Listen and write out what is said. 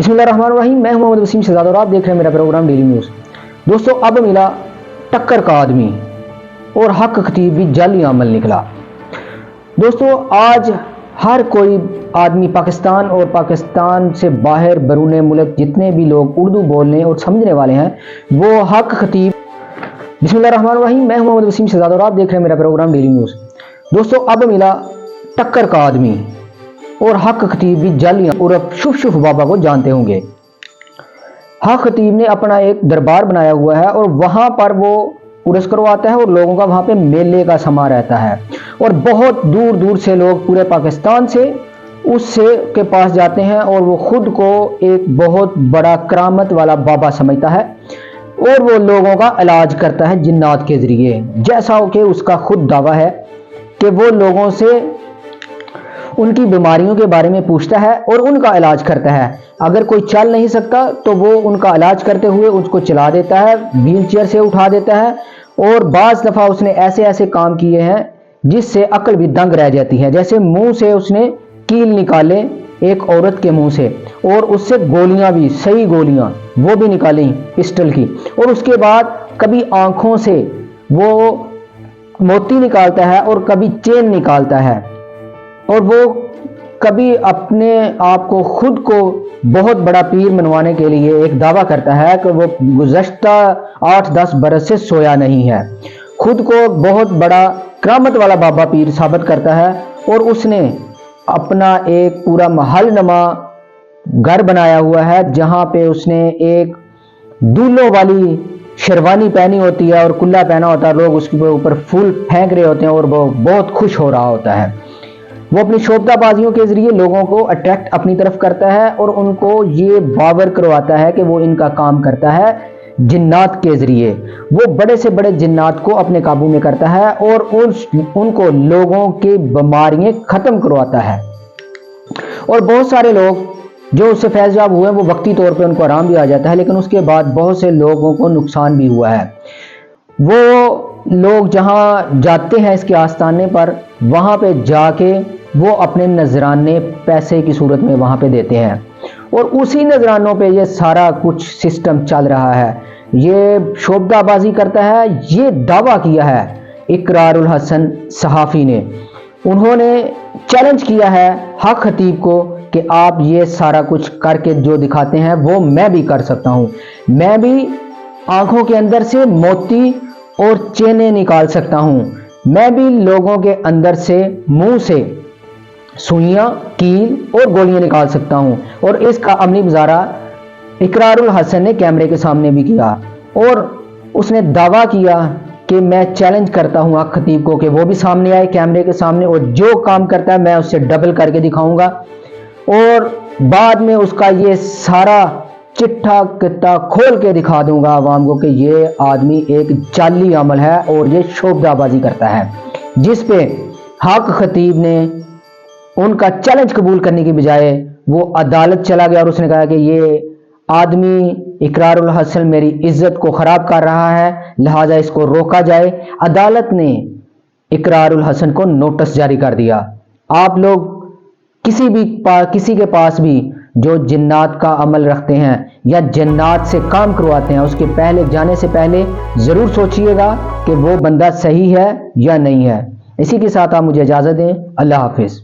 बिस्मिल्लाहिर्रहमानिर्रहीम। मैं हूं मोहम्मद वसीम शहजाद और आप देख रहे हैं मेरा प्रोग्राम डेली न्यूज़। दोस्तों, अब मिला टक्कर का आदमी और हक खतीब भी जाली अमल निकला। दोस्तों, आज हर कोई आदमी पाकिस्तान और पाकिस्तान से बाहर बरूने मुल्क जितने भी लोग उर्दू बोलने और समझने वाले हैं वो हक खतीब। बिस्मिल्लाहिर्रहमानिर्रहीम। मैं हूं मोहम्मद वसीम शहजाद और आप देख रहे हैं मेरा प्रोग्राम डेली न्यूज़। दोस्तों, अब मिला टक्कर का आदमी और हक खतीब भी जाली उर्फ शुफ शुफ बाबा को जानते होंगे। हक खतीब ने अपना एक दरबार बनाया हुआ है और वहां पर वो उर्स करवाता है और लोगों का वहां पे मेले का समा रहता है और बहुत दूर दूर से लोग पूरे पाकिस्तान से उससे के पास जाते हैं और वो खुद को एक बहुत बड़ा करामत वाला बाबा समझता है और वो लोगों का इलाज करता है जिन्नात के जरिए, जैसा कि उसका खुद दावा है कि वो लोगों से उनकी बीमारियों के बारे में पूछता है और उनका इलाज करता है। अगर कोई चल नहीं सकता तो वो उनका इलाज करते हुए उसको चला देता है, व्हील चेयर से उठा देता है। और बाज़ दफ़ा उसने ऐसे ऐसे काम किए हैं जिससे अक्ल भी दंग रह जाती है। जैसे मुंह से उसने कील निकाले एक औरत के मुंह से और उससे गोलियां भी, सही गोलियां वो भी निकाली पिस्टल की। और उसके बाद कभी आंखों से वो मोती निकालता है और कभी चेन निकालता है और वो कभी अपने आप को खुद को बहुत बड़ा पीर मनवाने के लिए एक दावा करता है कि वो गुज़श्ता 8-10 बरस से सोया नहीं है। खुद को बहुत बड़ा करामत वाला बाबा पीर साबित करता है और उसने अपना एक पूरा महल नमा घर बनाया हुआ है जहां पे उसने एक दूल्हों वाली शेरवानी पहनी होती है और कुल्ला पहना होता है। लोग उसके ऊपर फूल फेंक रहे होते हैं और वो बहुत खुश हो रहा होता है। वो अपनी शोभताबाजियों के जरिए लोगों को अट्रैक्ट अपनी तरफ करता है और उनको ये बावर करवाता है कि वो इनका काम करता है जिन्नात के जरिए। वो बड़े से बड़े जिन्नात को अपने काबू में करता है और उनको लोगों की बीमारियां खत्म करवाता है। और बहुत सारे लोग जो उससे फैज़याब हुए वो वक्ती तौर पे उनको आराम भी आ जाता है, लेकिन उसके बाद बहुत से लोगों को नुकसान भी हुआ है। वो लोग जहाँ जाते हैं इसके आस्थाने पर, वहाँ पे जाके वो अपने नजराने पैसे की सूरत में वहाँ पे देते हैं और उसी नजरानों पे ये सारा कुछ सिस्टम चल रहा है। ये शोभताबाजी करता है। ये दावा किया है इकरारुल हसन सहाफ़ी ने। उन्होंने चैलेंज किया है हक खतीब को कि आप ये सारा कुछ करके जो दिखाते हैं वो मैं भी कर सकता हूँ। मैं भी आंखों के अंदर से मोती और चेनें निकाल सकता हूँ। मैं भी लोगों के अंदर से मुंह से सुइयां, कील और गोलियां निकाल सकता हूं। और इसका अमली मुजाहरा इकरारुल हसन ने कैमरे के सामने भी किया और उसने दावा किया कि मैं चैलेंज करता हूं हक खतीब को कि वो भी सामने आए कैमरे के सामने और जो काम करता है मैं उससे डबल करके दिखाऊंगा और बाद में उसका ये सारा चिट्ठा कित्ता खोल के दिखा दूंगा आवाम को कि ये आदमी एक जाली अमल है और ये शोभताबाजी करता है। जिस पे हक खतीब ने उनका चैलेंज कबूल करने की बजाय वो अदालत चला गया और उसने कहा कि ये आदमी इकरारुल हसन मेरी इज्जत को खराब कर रहा है, लिहाजा इसको रोका जाए। अदालत ने इकरारुल हसन को नोटिस जारी कर दिया। आप लोग किसी के पास भी जो जिन्नात का अमल रखते हैं या जिन्नात से काम करवाते हैं, उसके पहले जाने से पहले जरूर सोचिएगा कि वो बंदा सही है या नहीं है। इसी के साथ आप मुझे इजाजत दें। अल्लाह हाफिज।